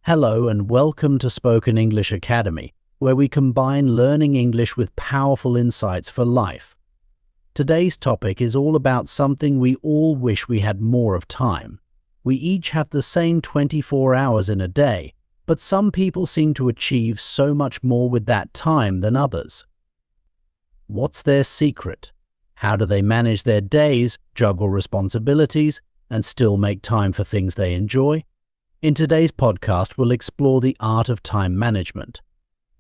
Hello and welcome to Spoken English Academy, where we combine learning English with powerful insights for life. Today's topic is all about something we all wish we had more of: time. We each have the same 24 hours in a day, but some people seem to achieve so much more with that time than others. What's their secret? How do they manage their days, juggle responsibilities, and still make time for things they enjoy? In today's podcast, we'll explore the art of time management.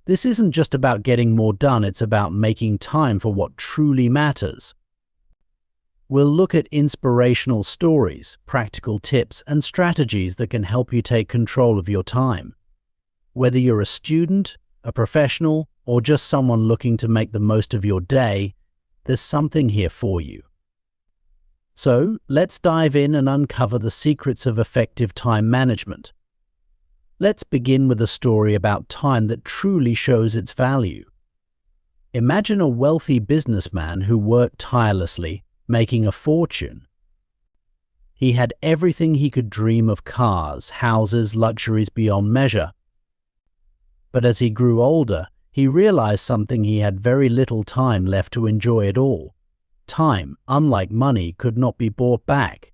This isn't just about getting more done, it's about making time for what truly matters. We'll look at inspirational stories, practical tips, and strategies that can help you take control of your time. Whether you're a student, a professional, or just someone looking to make the most of your day, there's something here for you. So, let's dive in and uncover the secrets of effective time management. Let's begin with a story about time that truly shows its value. Imagine a wealthy businessman who worked tirelessly, making a fortune. He had everything he could dream of: cars, houses, luxuries beyond measure. But as he grew older, he realized something: he had very little time left to enjoy it all. Time, unlike money, could not be bought back.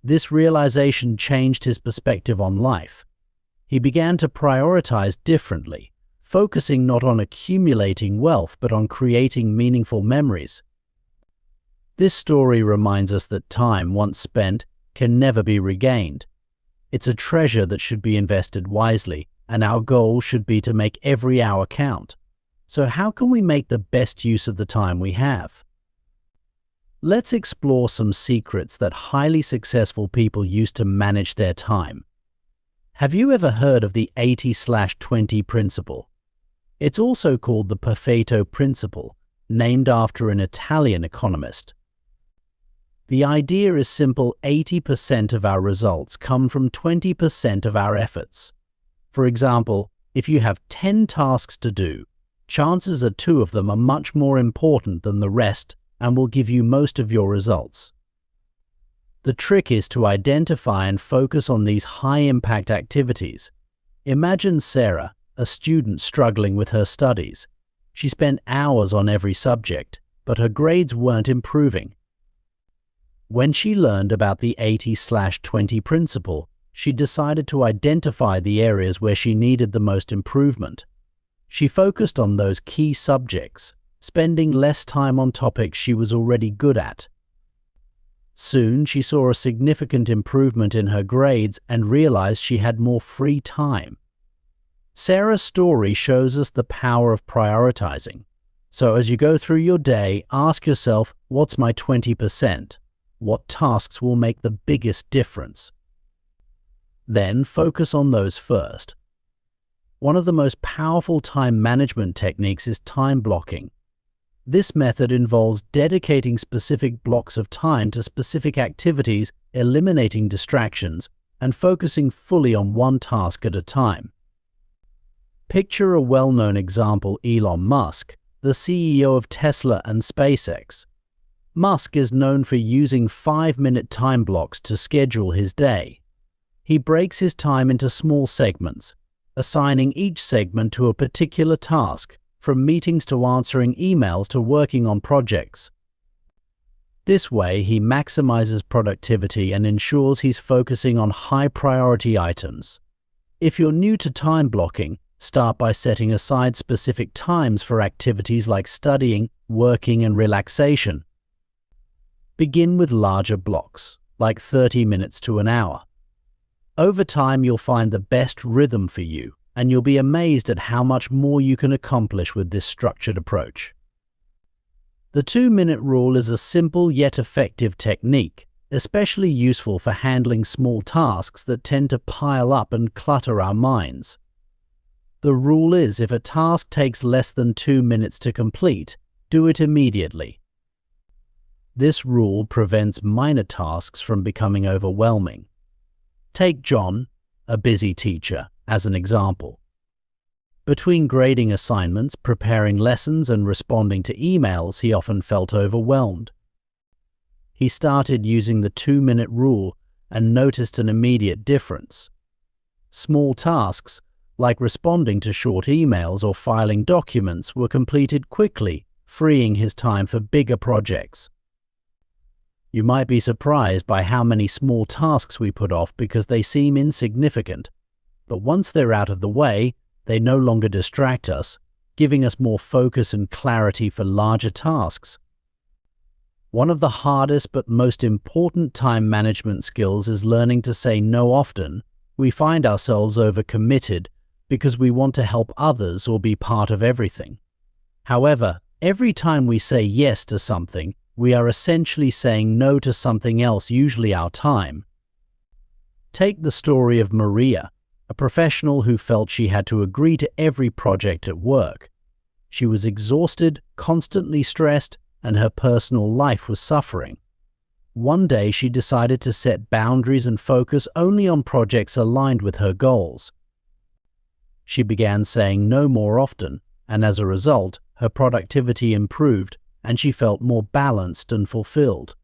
This realization changed his perspective on life. He began to prioritize differently, focusing not on accumulating wealth but on creating meaningful memories. This story reminds us that time once spent can never be regained. It's a treasure that should be invested wisely, and our goal should be to make every hour count. So how can we make the best use of the time we have? Let's explore some secrets that highly successful people use to manage their time. Have you ever heard of the 80/20 principle? It's also called the Pareto principle, named after an Italian economist. The idea is simple: 80% of our results come from 20% of our efforts. For example, if you have 10 tasks to do, chances are 2 of them are much more important than the rest and will give you most of your results. The trick is to identify and focus on these high-impact activities. Imagine Sarah, a student struggling with her studies. She spent hours on every subject, but her grades weren't improving. When she learned about the 80/20 principle, she decided to identify the areas where she needed the most improvement. She focused on those key subjects, spending less time on topics she was already good at. Soon, she saw a significant improvement in her grades and realized she had more free time. Sarah's story shows us the power of prioritizing. So as you go through your day, ask yourself, what's my 20%? What tasks will make the biggest difference? Then focus on those first. One of the most powerful time management techniques is time blocking. This method involves dedicating specific blocks of time to specific activities, eliminating distractions, and focusing fully on one task at a time. Picture a well-known example: Elon Musk, the CEO of Tesla and SpaceX. Musk is known for using 5-minute time blocks to schedule his day. He breaks his time into small segments, assigning each segment to a particular task, from meetings to answering emails to working on projects. This way, he maximizes productivity and ensures he's focusing on high-priority items. If you're new to time blocking, start by setting aside specific times for activities like studying, working, and relaxation. Begin with larger blocks, like 30 minutes to an hour. Over time, you'll find the best rhythm for you, and you'll be amazed at how much more you can accomplish with this structured approach. The 2-minute rule is a simple yet effective technique, especially useful for handling small tasks that tend to pile up and clutter our minds. The rule is, if a task takes less than 2 minutes to complete, do it immediately. This rule prevents minor tasks from becoming overwhelming. Take John, a busy teacher, as an example. Between grading assignments, preparing lessons, and responding to emails, he often felt overwhelmed. He started using the 2-minute rule and noticed an immediate difference. Small tasks, like responding to short emails or filing documents, were completed quickly, freeing his time for bigger projects. You might be surprised by how many small tasks we put off because they seem insignificant, but once they're out of the way, they no longer distract us, giving us more focus and clarity for larger tasks. One of the hardest but most important time management skills is learning to say no. Often, we find ourselves overcommitted because we want to help others or be part of everything. However, every time we say yes to something, we are essentially saying no to something else, usually our time. Take the story of Maria, a professional who felt she had to agree to every project at work. She was exhausted, constantly stressed, and her personal life was suffering. One day she decided to set boundaries and focus only on projects aligned with her goals. She began saying no more often, and as a result, her productivity improved and she felt more balanced and fulfilled.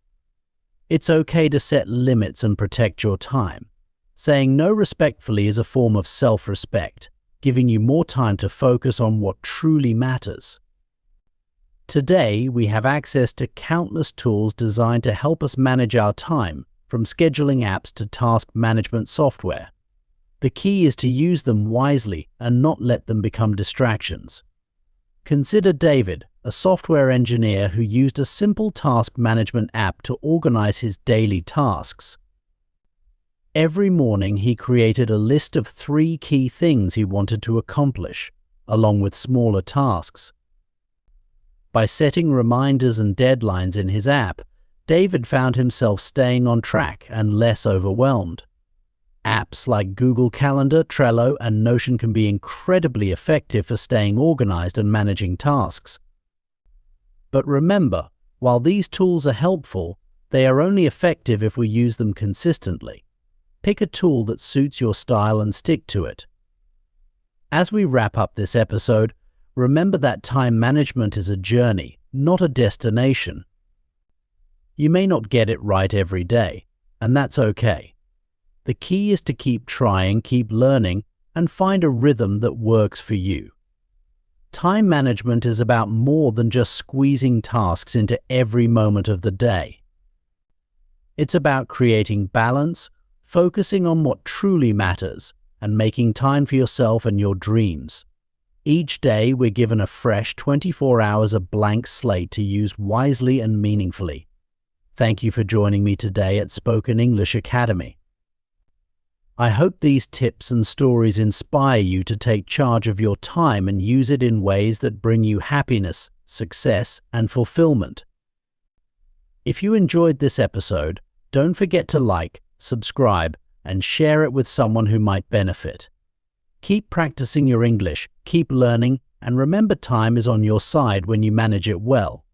It's okay to set limits and protect your time. Saying no respectfully is a form of self-respect, giving you more time to focus on what truly matters. Today, we have access to countless tools designed to help us manage our time, from scheduling apps to task management software. The key is to use them wisely and not let them become distractions. Consider David, a software engineer who used a simple task management app to organize his daily tasks. Every morning, he created a list of 3 key things he wanted to accomplish, along with smaller tasks. By setting reminders and deadlines in his app, David found himself staying on track and less overwhelmed. Apps like Google Calendar, Trello, and Notion can be incredibly effective for staying organized and managing tasks. But remember, while these tools are helpful, they are only effective if we use them consistently. Pick a tool that suits your style and stick to it. As we wrap up this episode, remember that time management is a journey, not a destination. You may not get it right every day, and that's okay. The key is to keep trying, keep learning, and find a rhythm that works for you. Time management is about more than just squeezing tasks into every moment of the day. It's about creating balance, focusing on what truly matters, and making time for yourself and your dreams. Each day, we're given a fresh 24 hours, a blank slate to use wisely and meaningfully. Thank you for joining me today at Spoken English Academy. I hope these tips and stories inspire you to take charge of your time and use it in ways that bring you happiness, success, and fulfillment. If you enjoyed this episode, don't forget to like, subscribe, and share it with someone who might benefit. Keep practicing your English, keep learning, and remember time is on your side when you manage it well.